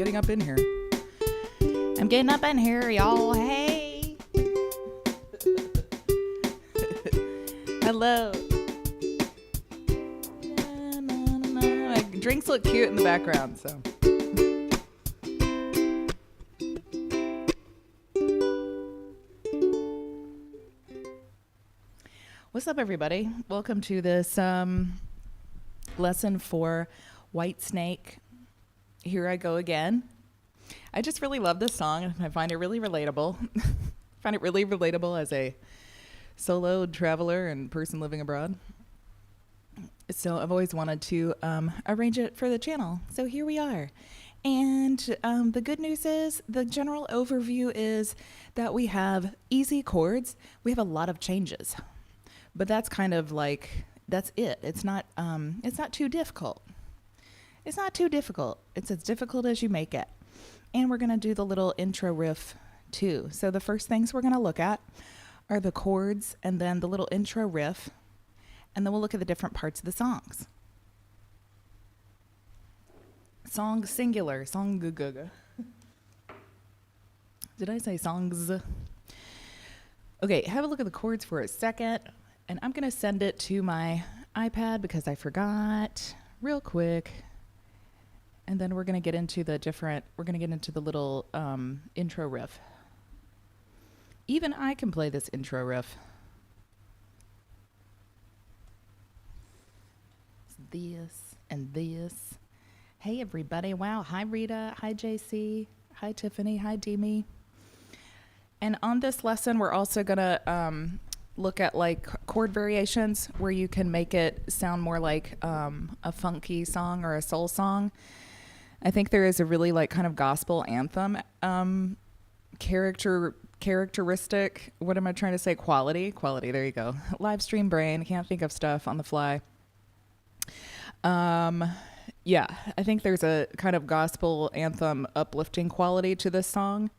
getting up in here. I'm getting up in here, y'all. Hey. Hello. My drinks look cute in the background, so. What's up, everybody? Welcome to this lesson for Whitesnake. Here I go again. I just really love this song. I find it really relatable. I find it really relatable as a solo traveler and person living abroad. So I've always wanted to arrange it for the channel. So here we are. And the good news is, the general overview is that we have easy chords. We have a lot of changes. But that's kind of like, that's it. It's not too difficult. It's not too difficult. It's as difficult as you make it. And we're going to do the little intro riff too. So the first things we're going to look at are the chords and then the little intro riff. And then we'll look at the different parts of the songs. Song singular. Song guguga. Did I say songs? Okay, have a look at the chords for a second. And I'm going to send it to my iPad because I forgot real quick. And then we're going to get into the little intro riff. Even I can play this intro riff. It's this and this. Hey, everybody. Wow. Hi, Rita. Hi, JC. Hi, Tiffany. Hi, Demi. And on this lesson, we're also going to look at like chord variations where you can make it sound more like a funky song or a soul song. I think there is a really like kind of gospel anthem characteristic. What am I trying to say? Quality. There you go. Live stream brain. Can't think of stuff on the fly. Yeah, I think there's a kind of gospel anthem uplifting quality to this song.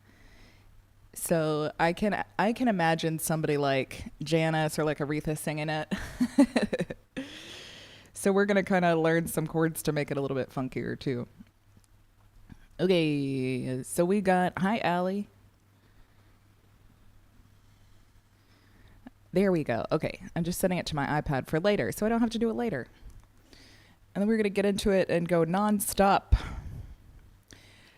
So I can imagine somebody like Janice or like Aretha singing it. So we're going to kind of learn some chords to make it a little bit funkier too. Okay, so we got, hi Allie. There we go. Okay, I'm just setting it to my iPad for later so I don't have to do it later. And then we're going to get into it and go non-stop.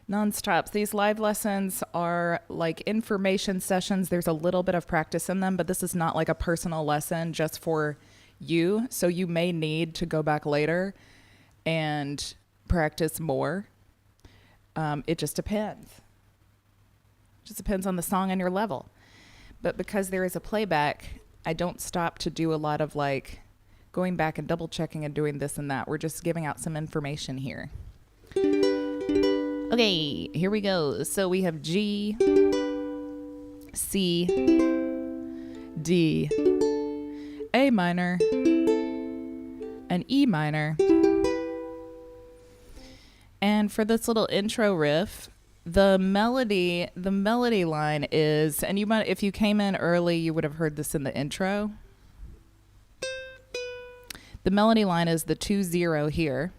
Non-stop. These live lessons are like information sessions. There's a little bit of practice in them, but this is not like a personal lesson just for you. So you may need to go back later and practice more. It just depends. It just depends on the song and your level. But because there is a playback, I don't stop to do a lot of like going back and double checking and doing this and that. We're just giving out some information here. Okay, here we go. So we have G, C, D, A minor, and E minor. And for this little intro riff, the melody line is, and you might, if you came in early, you would have heard this in the intro. The melody line is the 2-0 here.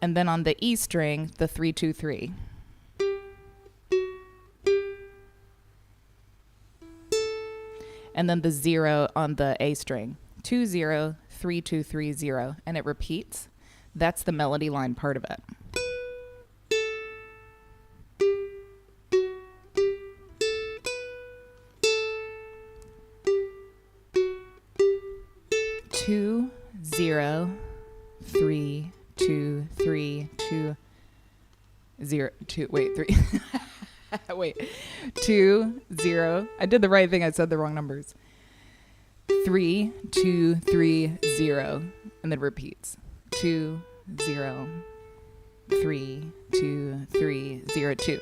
And then on the E string, the 3-2-3. And then the 0 on the A string. 2-0, 3-2-3, 0. And it repeats. That's the melody line part of it. Two, 0, 3, 2, 3, 2, 0, 2, wait, 3. Wait, 2, 0. I did the right thing. I said the wrong numbers. 3, 2, 3, 0. And then repeats. 2, 0, 3, 2, 3, 0, 2.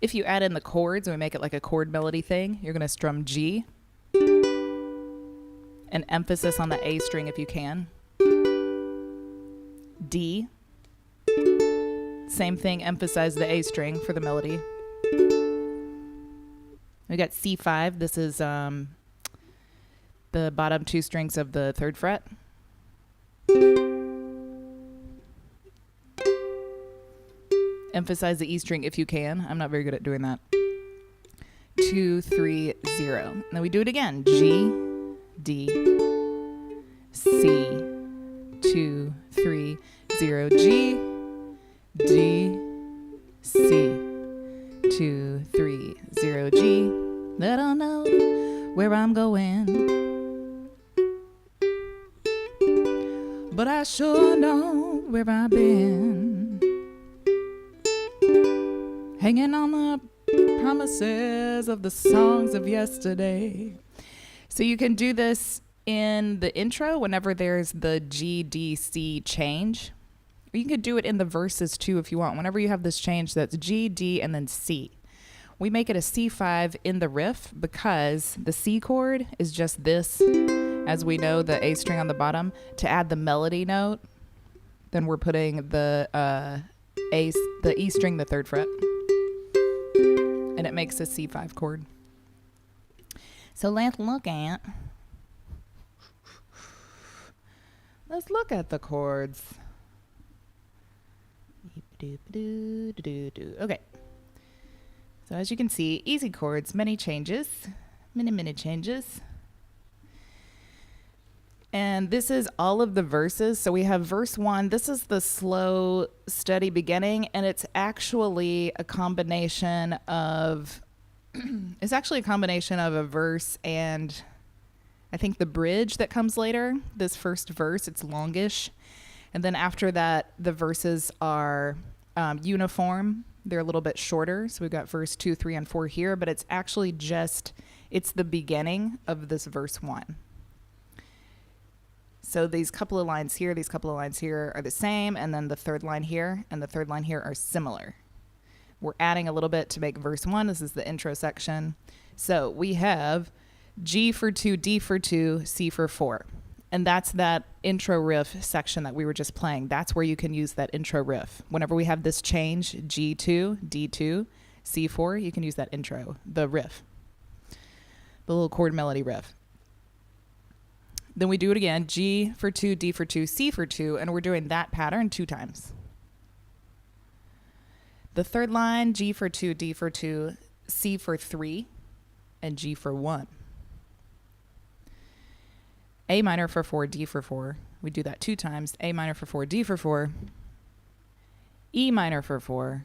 If you add in the chords and we make it like a chord melody thing, you're going to strum G. An emphasis on the A string if you can. D. Same thing, emphasize the A string for the melody. We got C5. This is the bottom two strings of the 3rd fret. emphasize the E string if you can. I'm not very good at doing that. 2, 3, 0. And then we do it again. G, D, C, 2, 3, 0. G, D, C, 2, 3, 0. G. I don't know where I'm going, but I sure know where I've been. Hanging on the promises of the songs of yesterday. So you can do this in the intro whenever there's the G, D, C change. Or you could do it in the verses too if you want. Whenever you have this change that's G, D, and then C. We make it a C5 in the riff because the C chord is just this, as we know, the A string on the bottom. To add the melody note, then we're putting the E string, the 3rd fret. And it makes a C5 chord. So let's look at the chords. Okay. So as you can see, easy chords, many changes, many changes. And this is all of the verses. So we have verse 1. This is the slow, steady beginning, and it's actually a combination of a verse and I think the bridge that comes later. This first verse, it's longish. And then after that, the verses are uniform. They're a little bit shorter. So we've got verse 2, 3, and 4 here, but it's actually it's the beginning of this verse 1. So these couple of lines here, these couple of lines here are the same, and then the 3rd line here and the 3rd line here are similar. We're adding a little bit to make verse 1. This is the intro section. So we have G for 2, D for 2, C for 4. And that's that intro riff section that we were just playing. That's where you can use that intro riff. Whenever we have this change, G2, D2, C4, you can use that intro, the riff, the little chord melody riff. Then we do it again, G for 2, D for 2, C for 2, and we're doing that pattern 2 times. The 3rd line, G for 2, D for 2, C for 3, and G for 1. A minor for 4, D for 4. We do that 2 times. A minor for 4, D for 4. E minor for 4.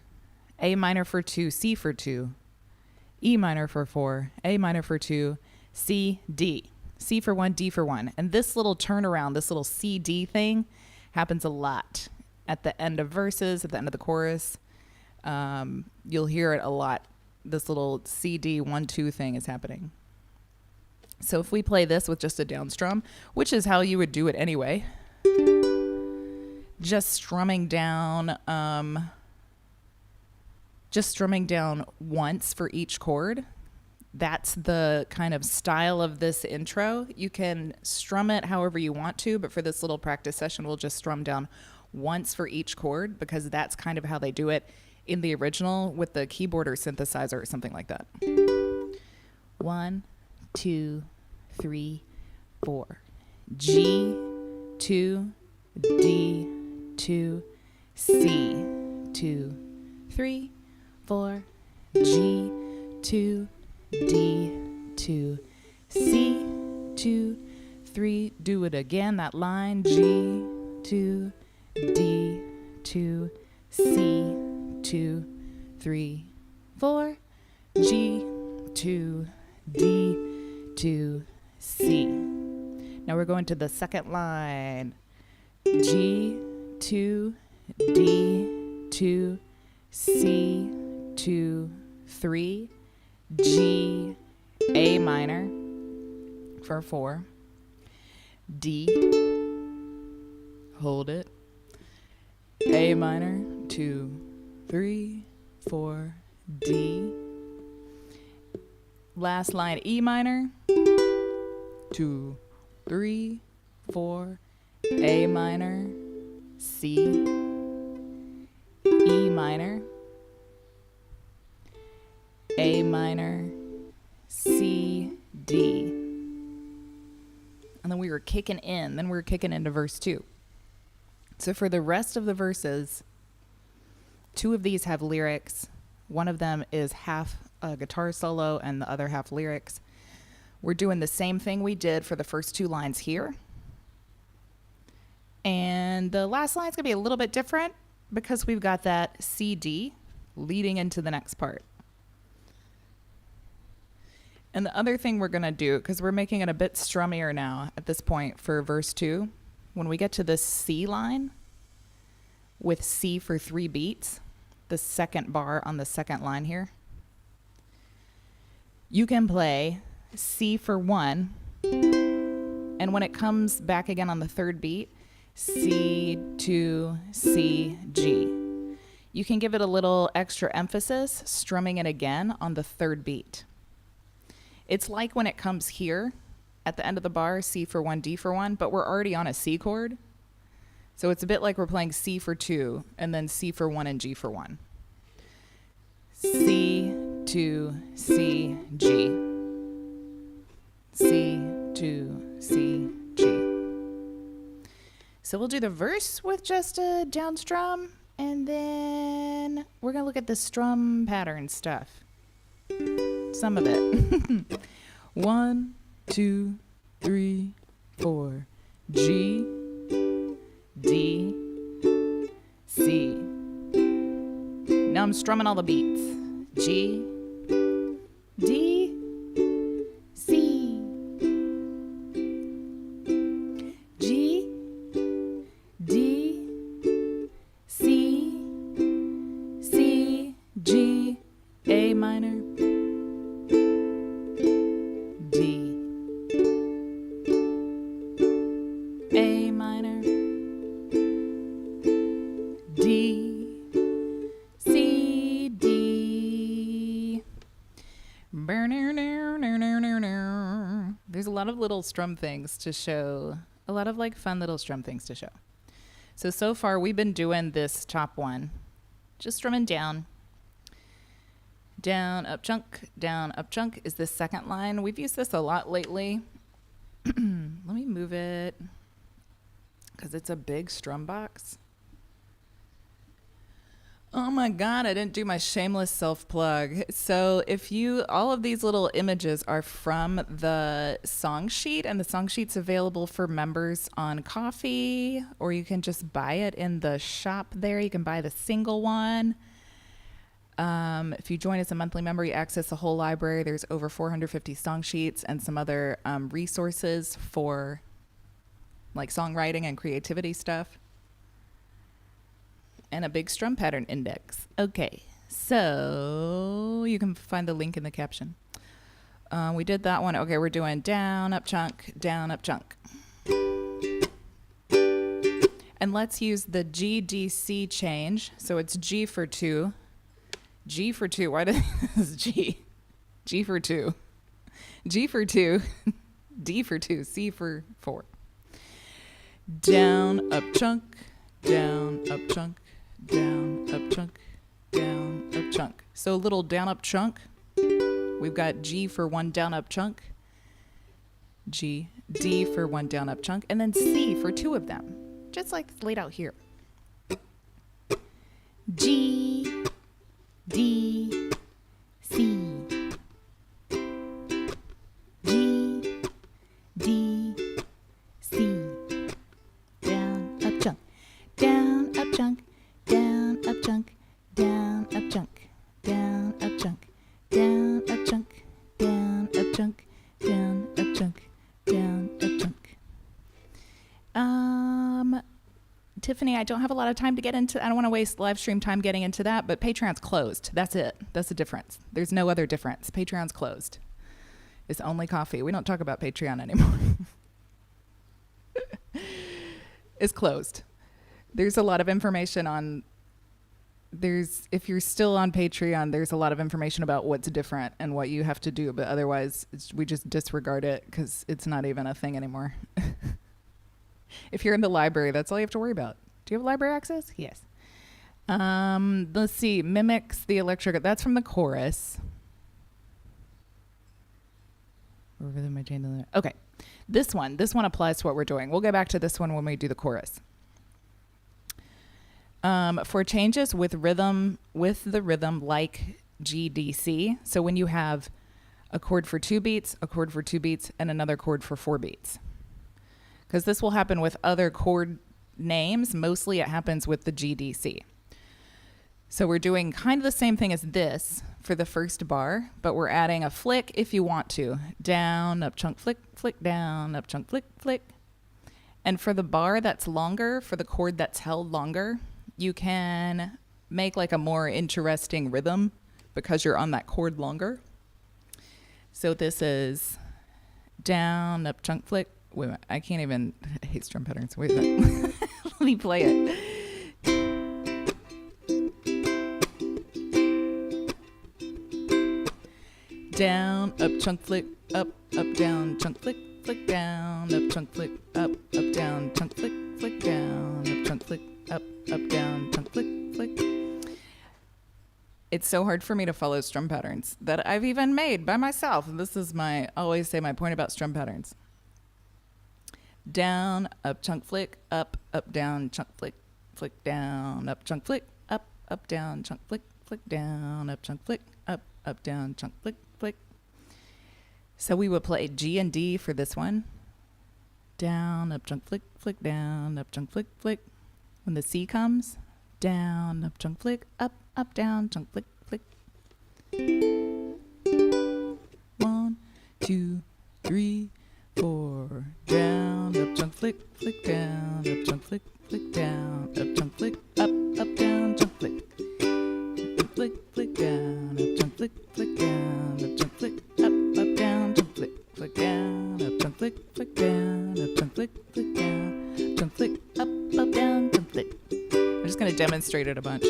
A minor for 2, C for 2. E minor for 4. A minor for 2. C, D. C for 1, D for 1. And this little turnaround, this little C, D thing happens a lot at the end of verses, at the end of the chorus. You'll hear it a lot. This little C, D, 1, 2 thing is happening. So if we play this with just a down strum, which is how you would do it anyway, just strumming down once for each chord. That's the kind of style of this intro. You can strum it however you want to, but for this little practice session, we'll just strum down once for each chord because that's kind of how they do it in the original with the keyboard or synthesizer or something like that. 1, 2, 3, 4. G, 2, D, 2, C, 2, 3, 4. G, 2, D, 2, C, 2, 3. Do it again, that line. G, 2, D, 2, C, 2, 3, 4. G, 2, D, 2, C. Now we're going to the 2nd line. G, 2, D, 2, C, 2, 3. G, A minor for 4. D, hold it. A minor, 2, 3, 4. D. Last line, E minor. 2, 3, 4. A minor, C, E minor, A minor, C, D. And then we were kicking in. Then we were kicking into verse 2. So for the rest of the verses, Two of these have lyrics. One of them is half a guitar solo and the other half lyrics. We're doing the same thing we did for the first two lines here. And the last line's gonna be a little bit different because we've got that CD leading into the next part. And the other thing we're gonna do, because we're making it a bit strummier now at this point for verse 2, when we get to this C line with C for 3 beats, the second bar on the second line here, you can play C for 1, and when it comes back again on the third beat, C, 2, C, G. You can give it a little extra emphasis, strumming it again on the third beat. It's like when it comes here at the end of the bar, C for 1, D for 1, but we're already on a C chord. So it's a bit like we're playing C for 2 and then C for 1 and G for 1. C, 2, C, G. C, 2, C, G. So we'll do the verse with just a down strum, and then we're gonna look at the strum pattern stuff. Some of it. 1, 2, 3, 4. G, D, C. Now I'm strumming all the beats. G, D, C. G, D, C, C, G, A minor, D, A minor, D, C, D. There's a lot of little strum things to show, a lot of like fun little strum things to show. So far we've been doing this top one, just strumming down. Down, up chunk is this second line. We've used this a lot lately. Let me move it because it's a big strum box. Oh my God, I didn't do my shameless self-plug. So all of these little images are from the song sheet, and the song sheet's available for members on Ko-fi, or you can just buy it in the shop there. You can buy the single one. If you join as a monthly member, you access the whole library. There's over 450 song sheets and some other resources for like songwriting and creativity stuff. And a big strum pattern index. Okay, so you can find the link in the caption. We did that one. Okay, we're doing down, up chunk, down, up chunk. And let's use the GDC change. So it's G for 2. G for 2. Why did this is G? G for 2. G for 2. D for 2. C for 4. Down, up chunk, down, up chunk, down, up chunk, down, up chunk. So a little down, up chunk. We've got G for 1 down, up chunk. G, D for 1 down, up chunk. And then C for 2 of them. Just like it's laid out here. G, D, C. G, D, C. Down, up chunk, down, up chunk, down, up chunk, down, up chunk, down, up chunk, down, up chunk, down, up chunk, down, up chunk, down, up chunk. Tiffany, I don't have a lot of time to get into, I don't want to waste live stream time getting into that, but Patreon's closed. That's it. That's the difference. There's no other difference. Patreon's closed. It's only Ko-fi. We don't talk about Patreon anymore. It's closed. There's a lot of information on, if you're still on Patreon, there's a lot of information about what's different and what you have to do, but otherwise we just disregard it because it's not even a thing anymore. If you're in the library, that's all you have to worry about. Do you have library access? Yes. Let's see. Mimics the electric. That's from the chorus. Okay. This one applies to what we're doing. We'll go back to this one when we do the chorus. For changes with rhythm, with the rhythm like GDC. So when you have a chord for 2 beats, a chord for 2 beats, and another chord for 4 beats. Because this will happen with other chord names. Mostly it happens with the GDC. So we're doing kind of the same thing as this for the first bar, but we're adding a flick if you want to. Down, up, chunk, flick, flick, down, up, chunk, flick, flick. And for the bar that's longer, for the chord that's held longer, you can make like a more interesting rhythm because you're on that chord longer. So this is down, up, chunk, flick. Wait a minute, I can't even, I hate strum patterns. Wait a minute. Let me play it. Down, up, chunk, flick, up, down, chunk, flick, flick, down, up, chunk, flick, up, down, chunk, flick, flick, down, up, chunk, flick, up, down, chunk, flick, flick. It's so hard for me to follow strum patterns that I've even made by myself. This is my, I always say my point about strum patterns. Down, up, chunk, flick, up, down, chunk, flick, flick, down, up, chunk, flick, up, down, chunk, flick, flick, down, up, chunk, flick, up, down, chunk, flick, flick. So we would play G and D for this one. Down, up, chunk, flick, flick, down, up, chunk, flick, flick. When the C comes, down, up, chunk, flick, up, down, chunk, flick, flick. 1, 2, 3, 4. Down, up, chunk, flick, flick, down, up, chunk, flick, flick, down, up, chunk, flick, up, down, chunk, flick. Flick, flick, down, up, chunk, flick, flick, down, up, chunk, flick, up, down, chunk, flick, flick, down, up, chunk, flick, flick, down, up, chunk, flick, flick, down, chunk, flick, up, down, chunk, flick. I'm just going to demonstrate it a bunch.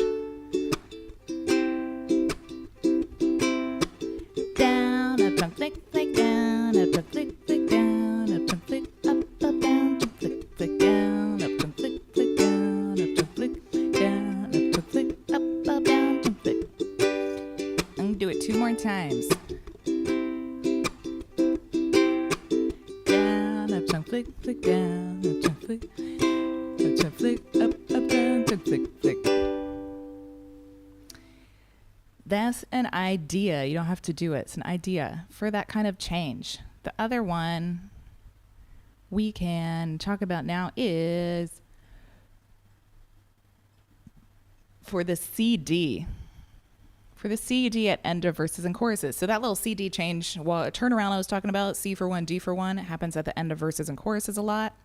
Down, up, chunk, flick, flick, down, up, chunk, flick, flick, down, up, chunk, flick, up, down, chunk, flick, flick, down, up, chunk, flick, flick, down, up, chunk, flick, down, up, chunk, flick, up, down, chunk, flick. I'm going to do it 2 more times. Down, up, chunk, flick, flick, down, up, chunk, flick, up, down, chunk, flick, flick. That's an idea. You don't have to do it. It's an idea for that kind of change. The other one we can talk about now is for the CD. For the CD at end of verses and choruses. So that little CD change, well, a turnaround I was talking about, C for 1, D for 1, it happens at the end of verses and choruses a lot.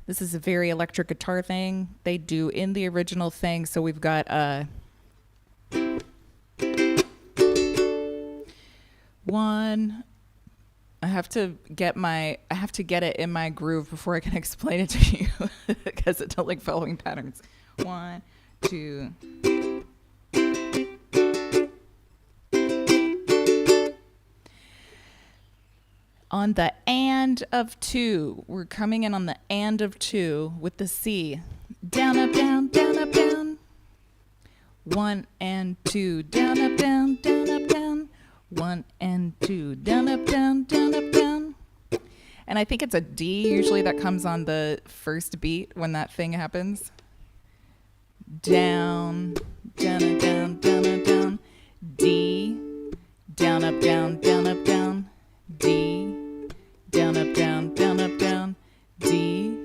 This is a very electric guitar thing they do in the original thing. So we've got one. I have to get it in my groove before I can explain it to you because I don't like following patterns. 1, 2. On the and of 2, we're coming in on the and of 2 with the C. Down, up, down, down, up, down. 1 and 2, down, up, down, down, up, down. 1 and 2, down, up, down, down, up, down. And I think it's a D usually that comes on the first beat when that thing happens. Down, down, down, down, down. D, down, up, down, down, up, down. D, down, up, down, down, up, down. D,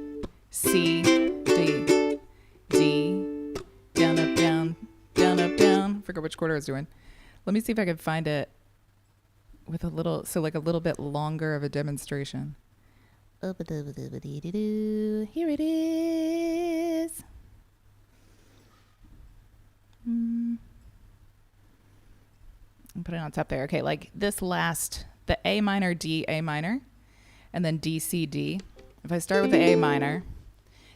C, D, D, down, up, down, down, up, down. Forget which chord I was doing. Let me see if I can find it with a little, so like a little bit longer of a demonstration. Here it is. I'll put it on top there. Okay, like this last, the A minor, D, A minor, and then D, C, D. If I start with the A minor,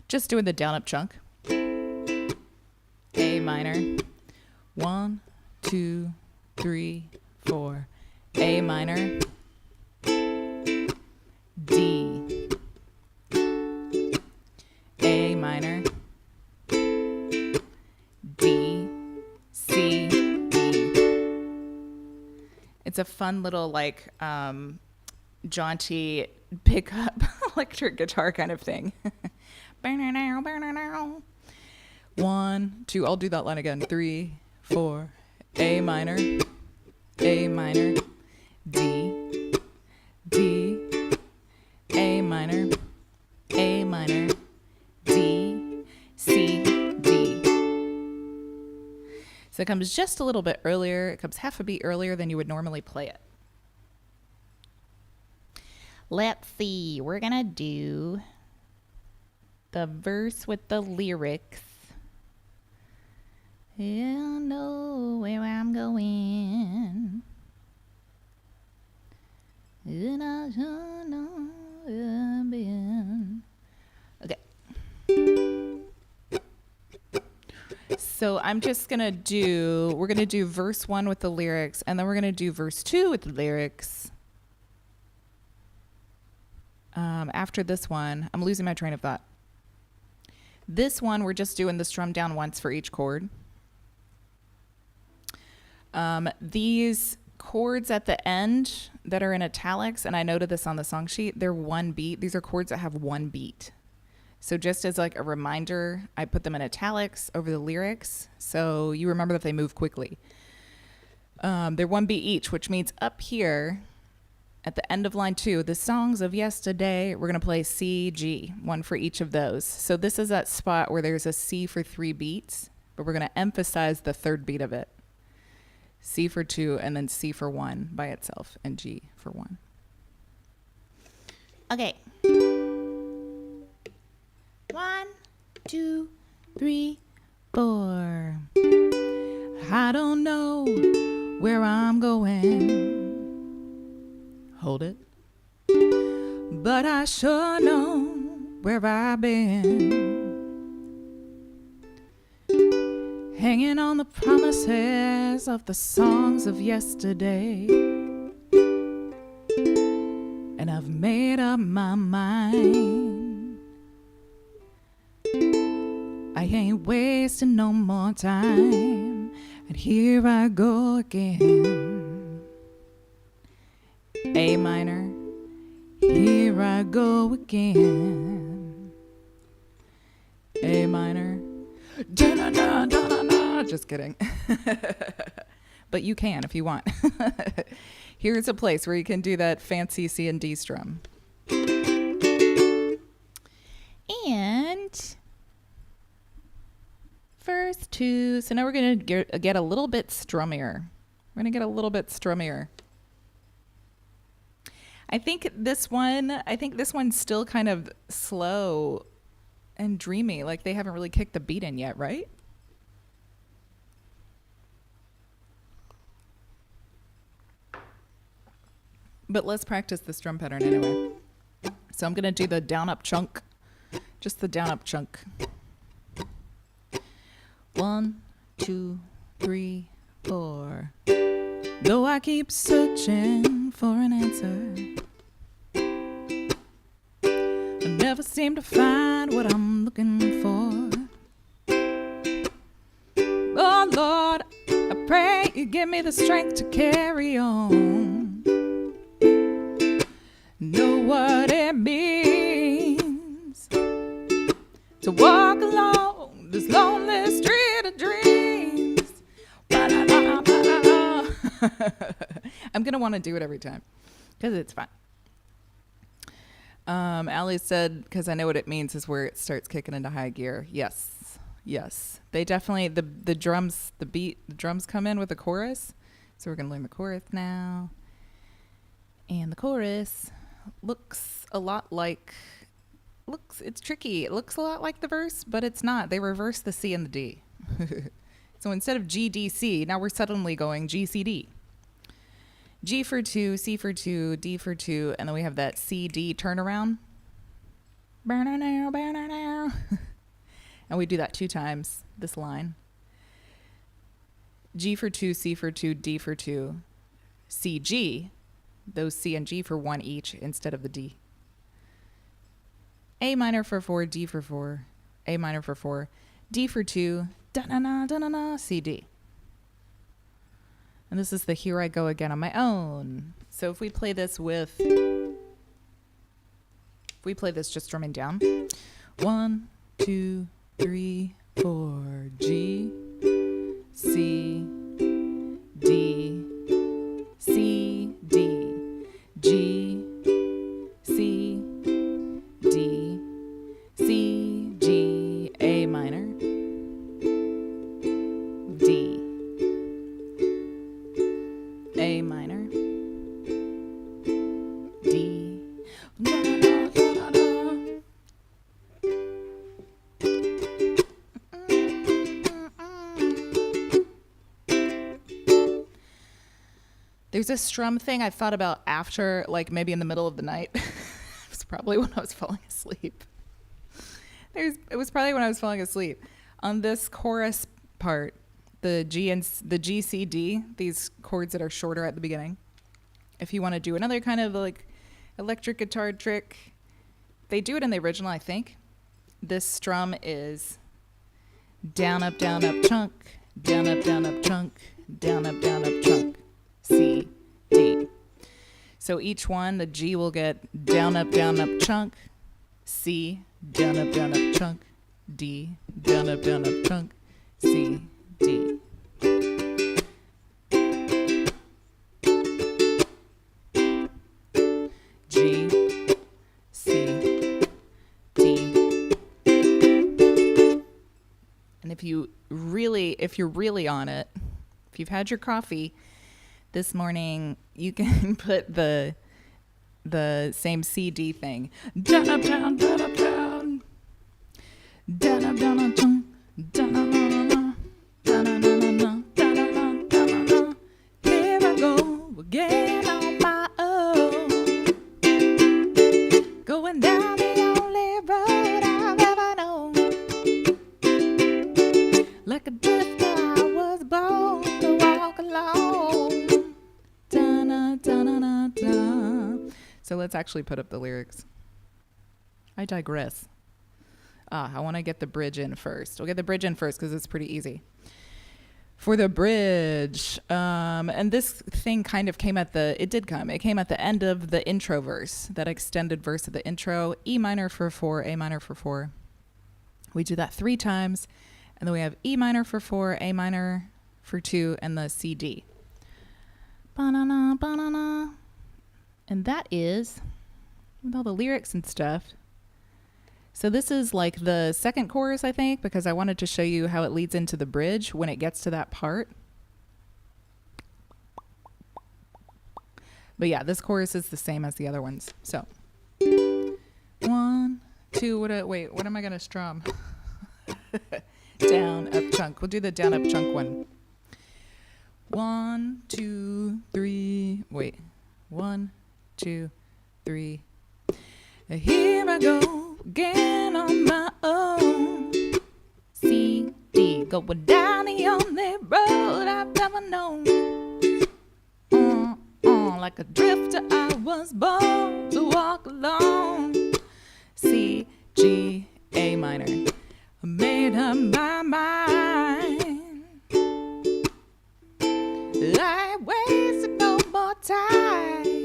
just doing the down up chunk. A minor. 1, 2, 3, 4. A minor. D. A minor. D. C. D. It's a fun little like jaunty pickup electric guitar kind of thing. 1, 2, I'll do that line again. 3, 4, A minor, A minor, D, D, A minor, A minor, D, C, D. So it comes just a little bit earlier. It comes half a beat earlier than you would normally play it. Let's see, we're gonna do the verse with the lyrics. I know where I'm going. And I don't know where I've been. Okay. So I'm just gonna do, we're gonna do verse 1 with the lyrics, and then we're gonna do verse 2 with the lyrics. After this one, I'm losing my train of thought. This one, we're just doing the strum down once for each chord. These chords at the end that are in italics, and I noted this on the song sheet, they're one beat. These are chords that have one beat. So just as like a reminder, I put them in italics over the lyrics, so you remember that they move quickly. They're one beat each, which means up here, at the end of line 2, the songs of yesterday, we're going to play C, G, one for each of those. So this is that spot where there's a C for 3 beats, but we're going to emphasize the third beat of it. C for 2, and then C for 1 by itself, and G for 1. Okay. 1, 2, 3, 4. I don't know where I'm going. Hold it. But I sure know where I've been. Hanging on the promises of the songs of yesterday. And I've made up my mind. I ain't wasting no more time. And here I go again. A minor, here I go again. A minor, da-na-na, da-na-na. Just kidding. But you can if you want. Here's a place where you can do that fancy C and D strum. And verse 2. So now we're going to get a little bit strummier. We're going to get a little bit strummier. I think this one's still kind of slow and dreamy. Like they haven't really kicked the beat in yet, right? But let's practice the strum pattern anyway. So I'm going to do the down up chunk. Just the down up chunk. 1, 2, 3, 4. Though I keep searching for an answer, I never seem to find what I'm looking for. Oh Lord, I pray you give me the strength to carry on. Know what it means to walk along this lonely street of dreams. I'm going to want to do it every time because it's fun. Allie said, because I know what it means, is where it starts kicking into high gear. Yes. Yes. They definitely, the drums, the drums come in with the chorus. So we're going to learn the chorus now. And the chorus looks a lot like, it's tricky. It looks a lot like the verse, but it's not. They reverse the C and the D. So instead of G, D, C, now we're suddenly going G, C, D. G for 2, C for 2, D for 2, and then we have that C, D turnaround. And we do that 2 times, this line. G for 2, C for 2, D for 2, C, G. Those C and G for 1 each instead of the D. A minor for 4, D for 4, A minor for 4, D for 2, da-na-na, da-na-na, C, D. And this is the Here I Go Again on My Own. So if we play this just strumming down. 1, 2, 3, 4, G, C, D, C, D, G, C, D, C, G, A minor, D, A minor, D. There's a strum thing I thought about after, like maybe in the middle of the night. It was probably when I was falling asleep. It was probably when I was falling asleep. On this chorus part, the G and the G, C, D, these chords that are shorter at the beginning. If you want to do another kind of like electric guitar trick, they do it in the original, I think. This strum is down, up, chunk, down, up, chunk, down, up, chunk, C, D. So each one, the G will get down, up, chunk, C, down, up, chunk, D, down, up, chunk, C, D. G, C, D. And if you're really on it, if you've had your coffee this morning, you can put the same CD thing. Down, up, down, down, up, down. Down, up, down, up, down. Down, up, down, down. Down, up, down, down. Down, up, down, down, down. Here I go again on my own. Going down the only road I've ever known. Like a drifter, I was born to walk alone. So let's actually put up the lyrics. I digress. I want to get the bridge in first. We'll get the bridge in first because it's pretty easy. For the bridge, and this thing kind of came it came at the end of the intro verse, that extended verse of the intro, E minor for 4, A minor for 4. We do that 3 times, and then we have E minor for 4, A minor for 2, and the C, D. Ba-na-na, ba-na-na. And that is with all the lyrics and stuff. So this is like the second chorus, I think, because I wanted to show you how it leads into the bridge when it gets to that part. But yeah, this chorus is the same as the other ones. So 1, 2, what am I going to strum? Down, up, chunk. We'll do the down, up, chunk one. 1, 2, 3. 1, 2, 3. Here I go again on my own. C, D, going down the only road I've ever known. Like a drifter, I was born to walk alone. C, G, A minor. I made up my mind. I wasted no more time.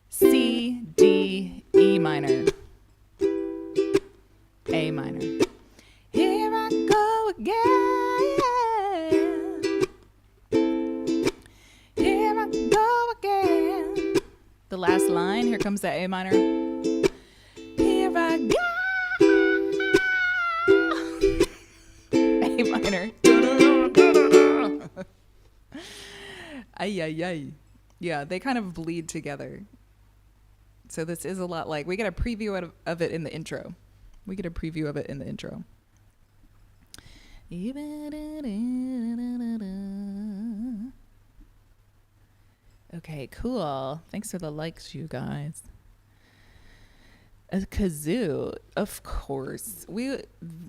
C, D, E minor, A minor. Here I go again. Here I go again. The last line, here comes that A minor. Here I go. A minor. Ay, ay, ay. Yeah, they kind of bleed together. So this is a lot like, we get a preview of it in the intro. Okay, cool. Thanks for the likes, you guys. A kazoo, of course. We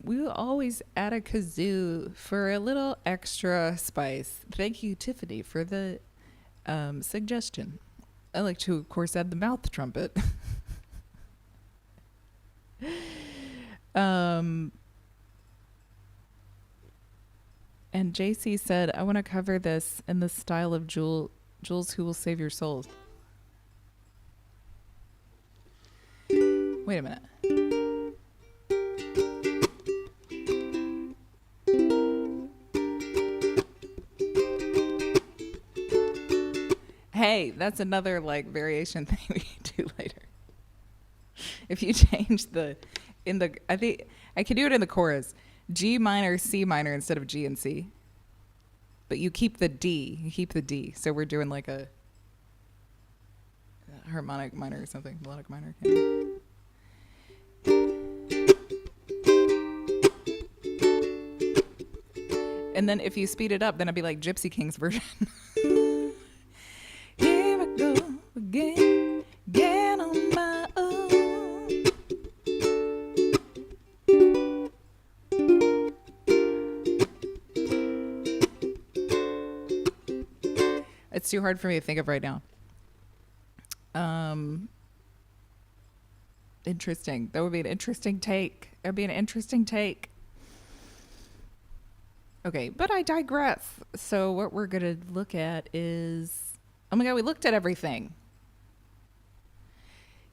will always add a kazoo for a little extra spice. Thank you, Tiffany, for the suggestion. I like to, of course, add the mouth trumpet. And JC said, I want to cover this in the style of Jules, Who Will Save Your Souls. Wait a minute. that's another like variation thing we can do later. If you change I think I can do it in the chorus. G minor, C minor instead of G and C. But you keep the D. You keep the D. So we're doing like a harmonic minor or something. Melodic minor. And then if you speed it up, then it'd be like Gypsy King's version. Here I go again, again on my own. It's too hard for me to think of right now. Interesting. That would be an interesting take. That'd be an interesting take. Okay, but I digress. So what we're going to look at is... Oh my God, we looked at everything.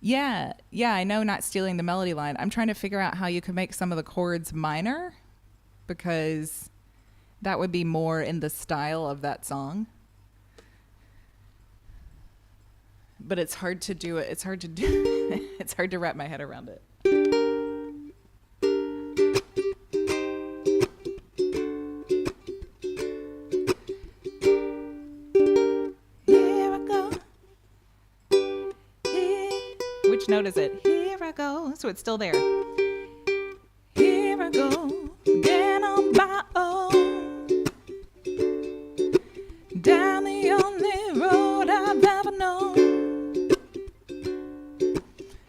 Yeah, I know, not stealing the melody line. I'm trying to figure out how you could make some of the chords minor, because that would be more in the style of that song. But it's hard to do it. It's hard to do. It's hard to wrap my head around it. Here I go. Which note is it? Here I go. So it's still there. Here I go again on my own. Down the only road I've ever known.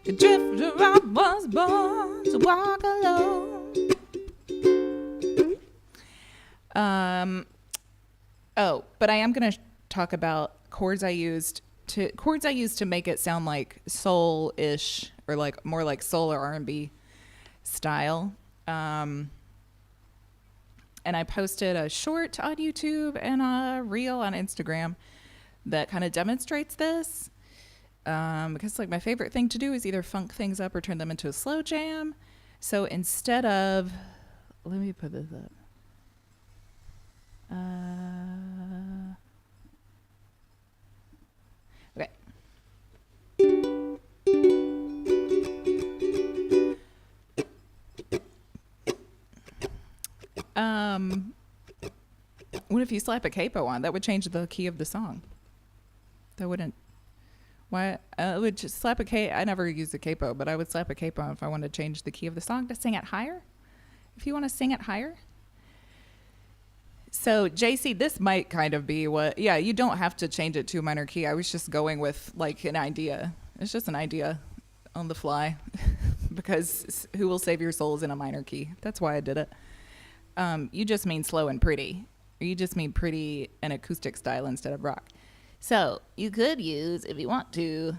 A drifter I was born to walk alone. Oh, but I am going to talk about chords I used to make it sound like soul-ish, or like more like soul or R&B style. And I posted a short on YouTube and a reel on Instagram that kind of demonstrates this. Because like my favorite thing to do is either funk things up or turn them into a slow jam. So instead of, let me put this up. Okay. What if you slap a capo on? That would change the key of the song. That wouldn't. Why? I would just slap a capo. I never use a capo, but I would slap a capo on if I want to change the key of the song to sing it higher. If you want to sing it higher. So, JC, this might kind of be what... Yeah, you don't have to change it to a minor key. I was just going with, like, an idea. It's just an idea on the fly. Because who will save your souls in a minor key? That's why I did it. You just mean slow and pretty. Or you just mean pretty and acoustic style instead of rock. So you could use, if you want to,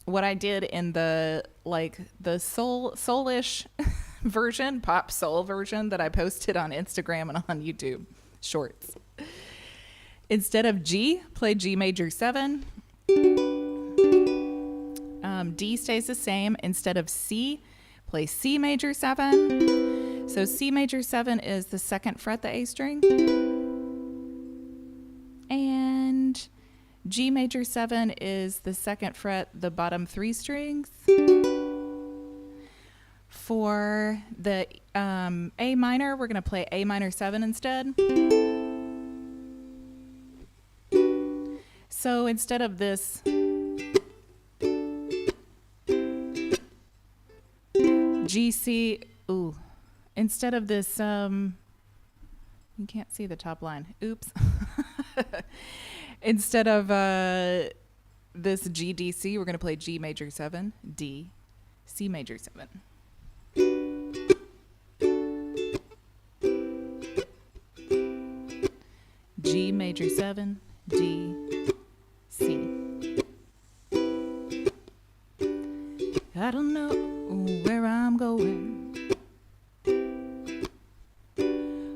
what I did in the soulish version, pop soul version that I posted on Instagram and on YouTube Shorts. Instead of G, play G major 7. D stays the same. Instead of C, play C major 7. So C major 7 is the 2nd fret, the A string. And G major 7 is the 2nd fret, the bottom 3 strings. For the A minor, we're going to play A minor 7 instead. So instead of this G, C, instead of this, you can't see the top line. Oops. Instead of this G, D, C, we're going to play G major 7, D, C major 7. G major 7, D, C. I don't know where I'm going,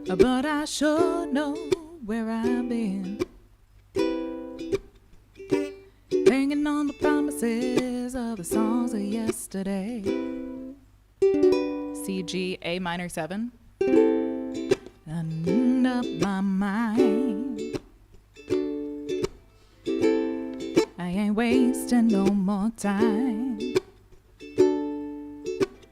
but I sure know where I've been. Hanging on the promises of the songs of yesterday. C, G, A minor 7. And up my mind. I ain't wasting no more time.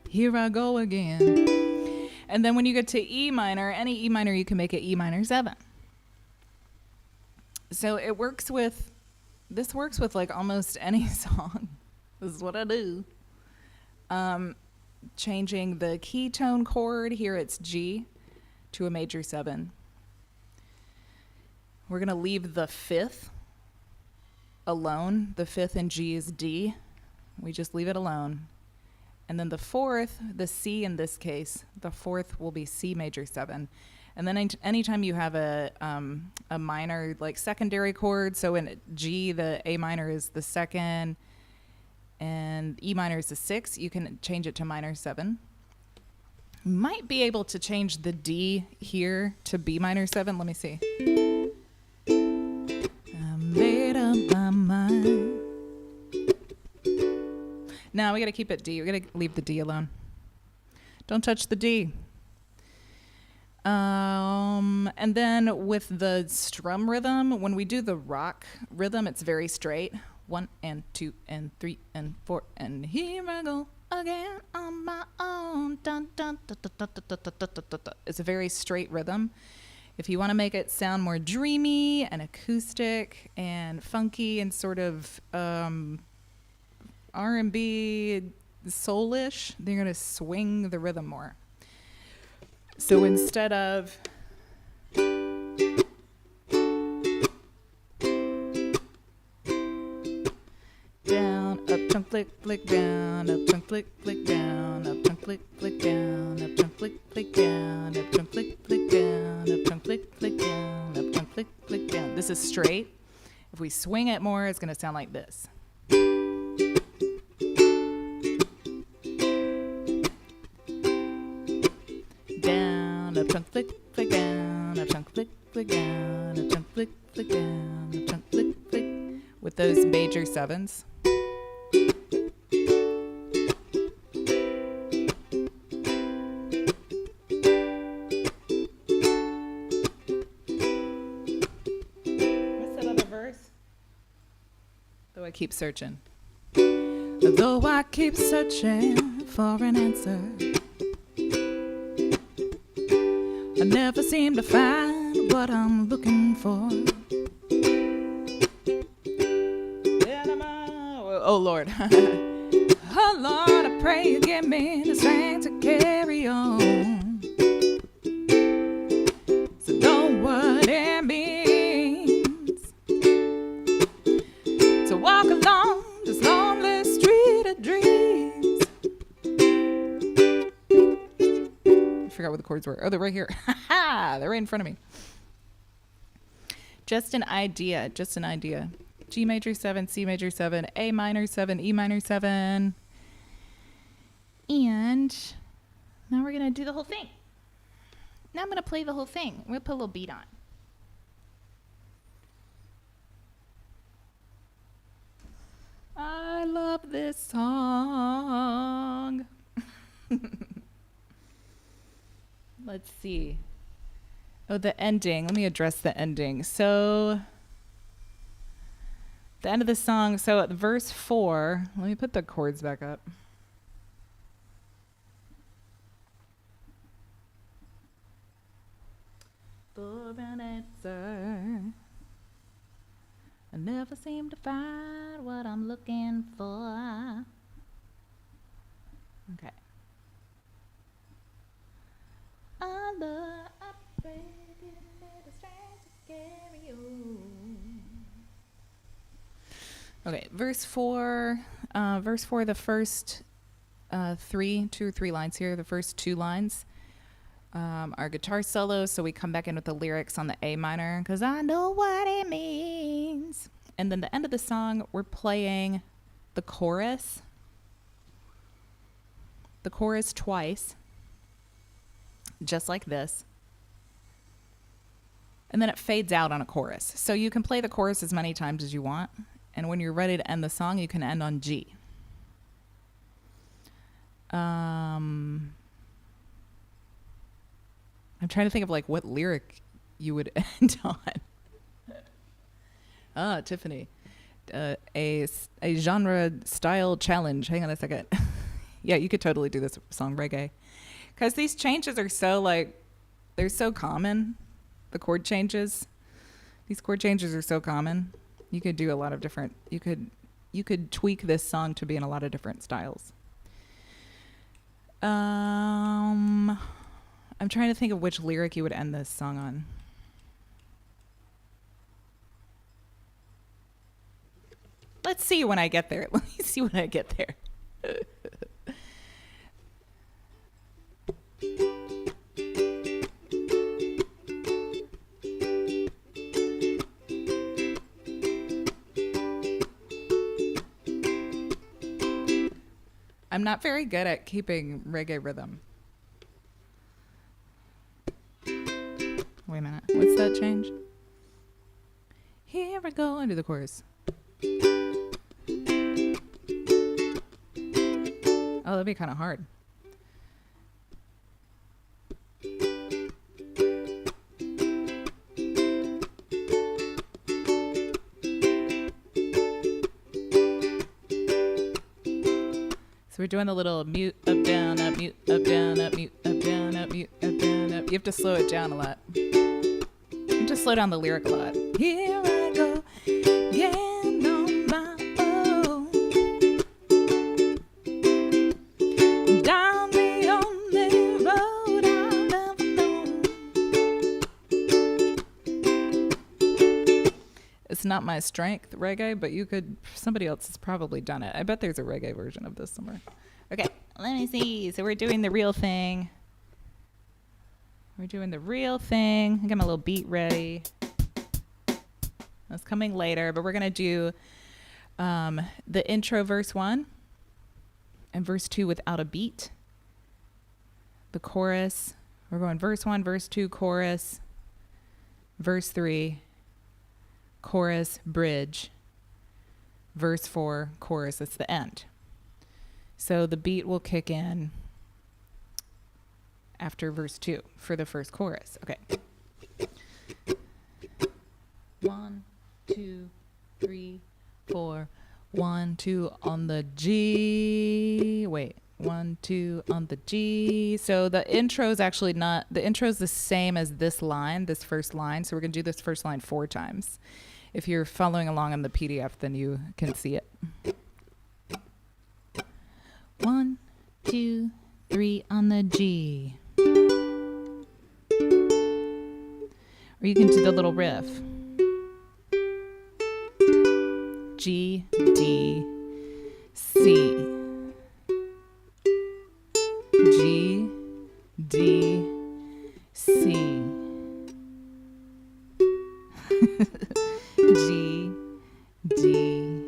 Here I go again. And then when you get to E minor, any E minor, you can make it E minor 7. So it works with, this works with like almost any song. This is what I do. Changing the key tone chord, here it's G to a major 7. We're gonna leave the 5th alone. The 5th in G is D. We just leave it alone. And then the 4th, the C in this case, the 4th will be C major 7. And then anytime you have a minor, like secondary chord, so in G, the A minor is the 2nd, and E minor is the 6th, you can change it to minor 7. Might be able to change the D here to B minor 7. Let me see. I made up my mind. No, we gotta keep it D. We gotta leave the D alone. Don't touch the D. And then with the strum rhythm, when we do the rock rhythm, it's very straight. 1 and 2 and 3 and 4, and here I go again on my own. Dun, dun, dun, dun, dun, dun, dun, dun, dun, dun. It's a very straight rhythm. If you want to make it sound more dreamy and acoustic and funky and sort of R&B soulish, then you're going to swing the rhythm more. So instead of down, up, chunk, flick, flick, down, up, chunk, flick, flick, down, up, chunk, flick, flick, down, up, chunk, flick, flick, down, up, chunk, flick, flick, down, up, chunk, flick, flick, down, up, chunk, flick, flick, down. This is straight. If we swing it more, it's going to sound like this. Down, up, chunk, flick, flick, down, up, chunk, flick, flick, down, up, chunk, flick, flick, down, up, chunk, flick, flick. With those major 7s. What's that other verse? Though I keep searching. Though I keep searching for an answer, I never seem to find what I'm looking for. Oh, Lord. Oh, Lord, I pray you give me the strength to carry on. So know what it means to walk along this lonely street of dreams. I forgot what the chords were. Oh, they're right here. They're right in front of me. Just an idea. Just an idea. G major 7, C major 7, A minor 7, E minor 7. And now we're going to do the whole thing. Now I'm going to play the whole thing. I'm going to put a little beat on. I love this song. Let's see. Oh, the ending. Let me address the ending. So the end of the song, so at verse 4, let me put the chords back up. For an answer, I never seem to find what I'm looking for. Okay. I love, I pray, give me the strength to carry on. Okay, verse 4, the first 2 or 3 lines here, the first 2 lines are guitar solos, so we come back in with the lyrics on the A minor, because I know what it means. And then the end of the song, we're playing the chorus twice, just like this. And then it fades out on a chorus. So you can play the chorus as many times as you want. And when you're ready to end the song, you can end on G. I'm trying to think of like what lyric you would end on. Ah, Tiffany. a genre style challenge. Hang on a second. Yeah, you could totally do this song reggae, because these changes are so like, they're so common. The chord changes, these chord changes are so common. You could do a lot of different. You could tweak this song to be in a lot of different styles. I'm trying to think of which lyric you would end this song on. Let's see when I get there. Let me see when I get there. I'm not very good at keeping reggae rhythm. Wait a minute. What's that change? Here I go into the chorus. Oh, that'd be kind of hard. So we're doing the little mute, up, down, up, mute, up, down, up, mute, up, down, up, mute, up, down, up. You have to slow it down a lot. You have to slow down the lyric a lot. Here I go again on my own. Down the only road I've ever known. It's not my strength, reggae, but somebody else has probably done it. I bet there's a reggae version of this somewhere. Okay, let me see. So we're doing the real thing. I got my little beat ready. That's coming later, but we're going to do the intro verse 1 and verse 2 without a beat. The chorus, we're going verse 1, verse 2, chorus, verse 3, chorus, bridge, verse 4, chorus. That's the end. So the beat will kick in after verse 2 for the first chorus. Okay. 1, 2, 3, 4. 1, 2 on the G. Wait. 1, 2 on the G. So the intro is actually not, the intro is the same as this line, this first line. So we're going to do this first line 4 times. If you're following along on the PDF, then you can see it. 1, 2, 3 on the G. Or you can do the little riff. G, D, C. G, D, C. G, D,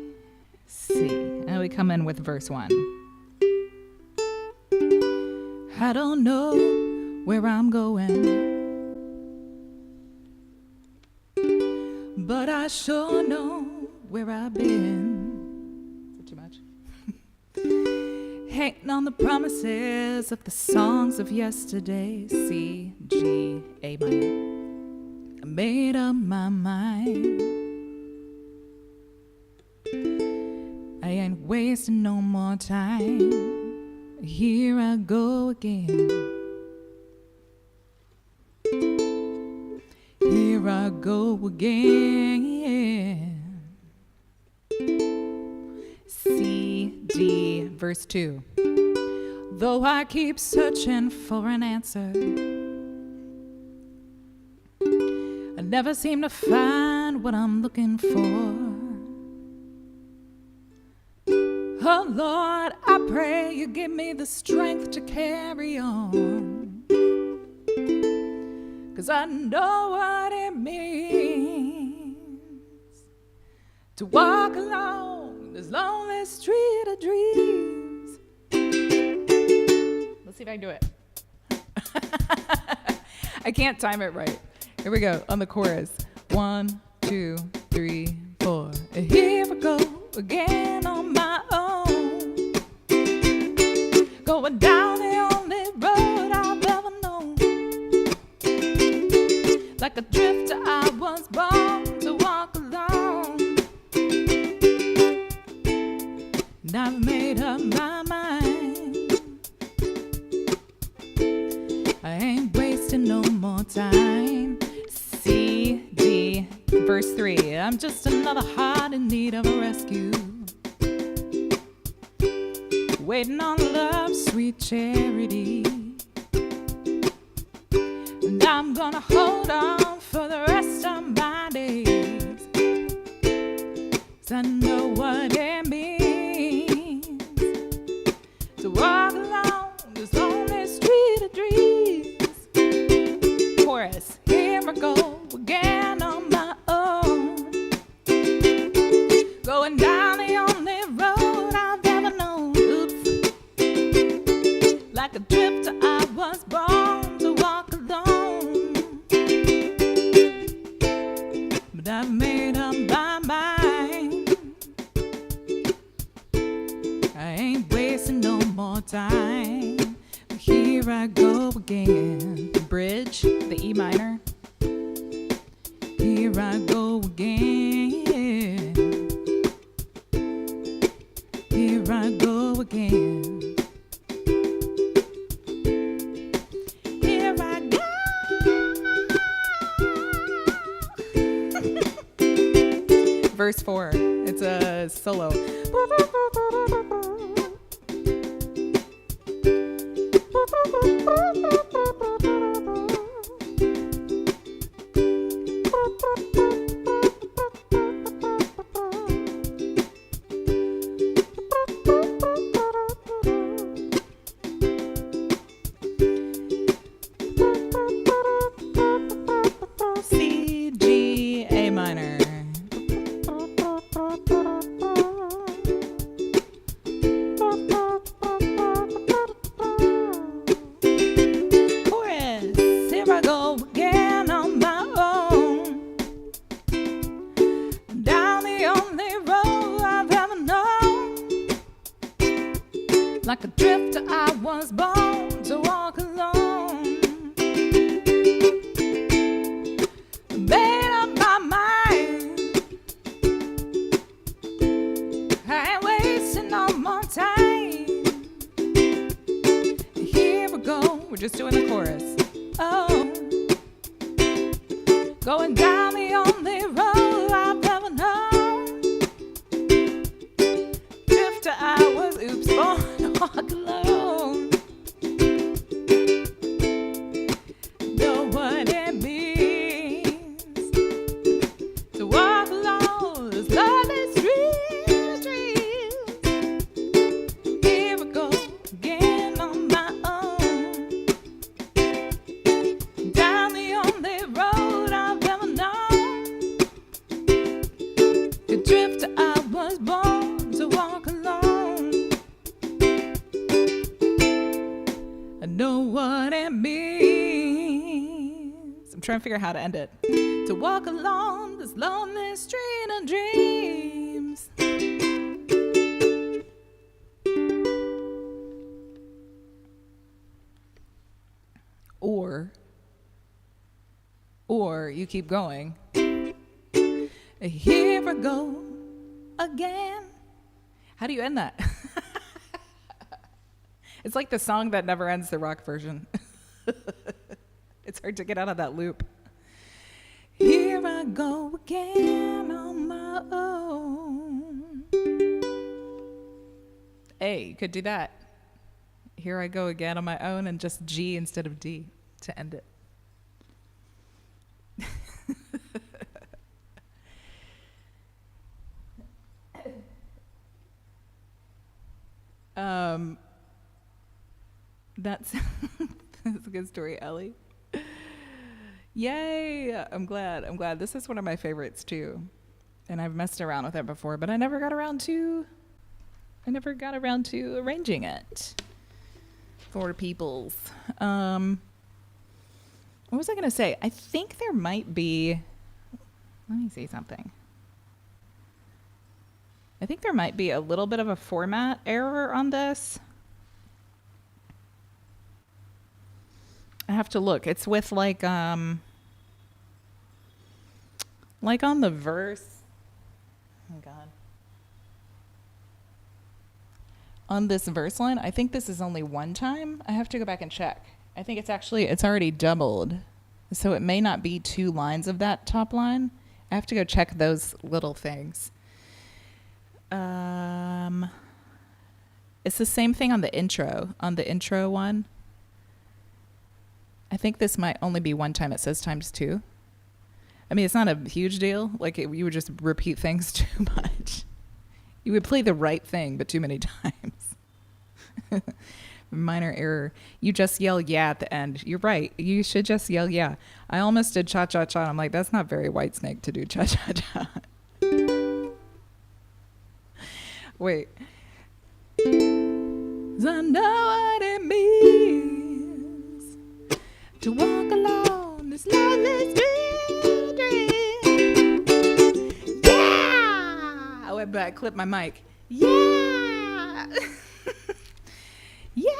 C. And we come in with verse 1. I don't know where I'm going, but I sure know where I've been. Is that too much? Hating on the promises of the songs of yesterday. C, G, A minor. I made up my mind. I ain't wasting no more time. Here I go again. Here I go again. C, D, verse 2. Though I keep searching for an answer, I never seem to find what I'm looking for. Oh Lord, I pray you give me the strength to carry on, 'cause I know what it means to walk along this lonely street of dreams. Let's see if I can do it. I can't time it right. Here we go on the chorus. 1, 2, 3, 4. Here I go again on my own, going down the only road I've ever known. Like a drifter I was born to walk alone. up my mind. I ain't wasting no more time. C, D, verse 3. I'm just another heart in need of a rescue, waiting on love's sweet charity. And I'm gonna hold on for the rest of my days, 'cause I know what it means to walk along this lonely street of dreams. Chorus, here I go again on my own, going down the only road I've ever known. Oops. Like a drifter, I was born to walk alone, but I've made up my mind. I ain't wasting no more time. But here I go again. Bridge, the E minor. Here I go again. Here I go again. Here I go. Verse 4. It's a solo. C, G, A minor. Chorus, here I go again on my own, down the only road I've ever known. Like a drifter, I was born to walk alone. Made up my mind. I ain't wasting no more time. Here we go. We're just doing the chorus. Oh, going down the only road I've ever known. Drifter, I was, oops, born to walk alone. Know what it means to walk alone this lonely street of dreams. Here we go again on my own, down the only road I've ever known. The drifter, I was born to walk alone. I know what it means. I'm trying to figure out how to end it. To walk along this lonely street of dreams. Or you keep going. Here I go again. How do you end that? It's like the song that never ends, the rock version. It's hard to get out of that loop. Here I go again on my own. Hey, you could do that. Here I go again on my own, and just G instead of D to end it. That's that's a good story, Ellie. Yay! I'm glad. This is one of my favorites too, and I've messed around with it before, but I never got around to arranging it for peoples. What was I gonna say? I think there might be. Let me see something. I think there might be a little bit of a format error on this. I have to look. It's with like on the verse. Oh God. on this verse line. I think this is only one time. I have to go back and check. I think it's already doubled. So it may not be 2 lines of that top line. I have to go check those little things. It's the same thing on the intro. On the intro one, I think this might only be one time it says ×2. I mean, it's not a huge deal. Like, you would just repeat things too much. You would play the right thing, but too many times. Minor error. You just yell yeah at the end. You're right. You should just yell yeah. I almost did cha-cha-cha. I'm like, that's not very Whitesnake to do cha-cha-cha. Wait. 'Cause I know what it means to walk along this lonely street. Yeah! I went back, clipped my mic. Yeah! Yeah!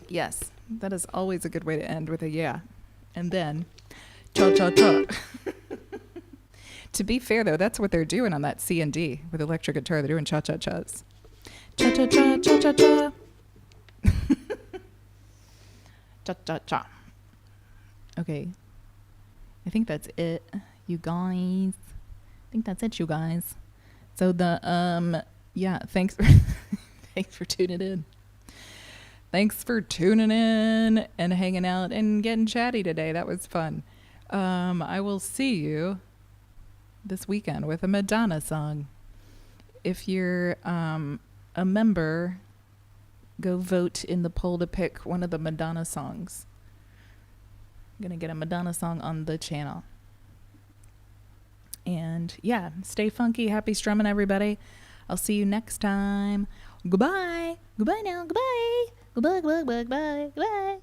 Yes, that is always a good way to end, with a yeah. And then, cha-cha-cha. To be fair, though, that's what they're doing on that C and D with electric guitar. They're doing cha-cha-chas. Cha-cha-cha, cha-cha-cha. Cha-cha-cha. Okay. I think that's it, you guys. So yeah, thanks for tuning in. Thanks for tuning in and hanging out and getting chatty today. That was fun. I will see you this weekend with a Madonna song. If you're a member, go vote in the poll to pick one of the Madonna songs. I'm gonna get a Madonna song on the channel. And yeah, stay funky, happy strumming, everybody. I'll see you next time. Goodbye. Goodbye now. Goodbye. Goodbye. Goodbye. Goodbye. Goodbye.